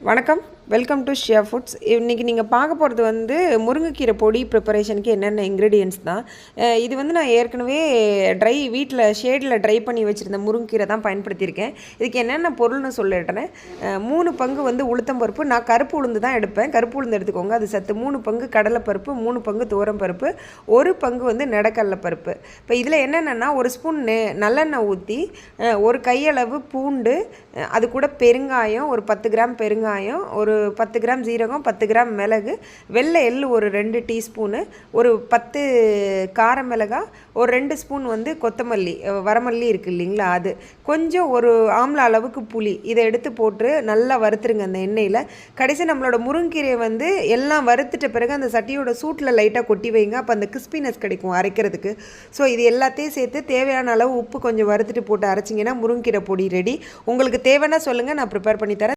வணக்கம், welcome to Shia foods. இன்றைக்கி நீங்கள் பார்க்க போகிறது வந்து முருங்கைக்கீரை பொடி ப்ரிப்பரேஷனுக்கு என்னென்ன இன்க்ரீடியன்ட்ஸ் தான். இது வந்து நான் ஏற்கனவே வீட்டில் ஷேடில் ட்ரை பண்ணி வச்சுருந்த முருங்கைக்கீரை தான் பயன்படுத்தியிருக்கேன். இதுக்கு என்னென்ன பொருள்னு சொல்லிட்டேன். 3 பங்கு வந்து உளுத்தம்பருப்பு, நான் கருப்பு உளுந்து தான் எடுப்பேன், கருப்பு உளுந்து எடுத்துக்கோங்க, அது சத்து. 3 பங்கு கடலைப்பருப்பு, 3 பங்கு துவரம்பருப்பு, 1 பங்கு வந்து நெடக்கடலை பருப்பு. இப்போ இதில் என்னென்னா 1 ஸ்பூன் நல்லெண்ணெய் ஊற்றி, 1 கையளவு பூண்டு, அது கூட பெருங்காயம், ஒரு 10 கிராம் பெருங்காயம், ஒரு 10 கிராம் ஜீரகம், 10 கிராம் மிளகு, வெள்ளை எள்ளு ஒரு 2 டீஸ்பூனு, ஒரு 10 கார மிளகாய், ஒரு 2 ஸ்பூன் வந்து கொத்தமல்லி, வரமல்லி இருக்குது இல்லைங்களா, அது கொஞ்சம், ஒரு ஆம்லா அளவுக்கு புளி. இதை எடுத்து போட்டு நல்லா வறுத்துருங்க அந்த எண்ணெயில். கடைசி நம்மளோட முருங்கீரையை வந்து எல்லாம் வறுத்துட்ட பிறகு அந்த சட்டியோட சூட்டில் லைட்டாக கொட்டி வைங்க, அப்போ அந்த கிறிஸ்பினஸ் கிடைக்கும் அரைக்கிறதுக்கு. ஸோ இது எல்லாத்தையும் சேர்த்து தேவையான அளவு உப்பு கொஞ்சம் வறுத்துட்டு போட்டு அரைச்சிங்கன்னா முருங்கீரை பொடி ரெடி. உங்களுக்கு தேவைன்னா சொல்லுங்கள், நான் ப்ரிப்பேர் பண்ணி தரேன்.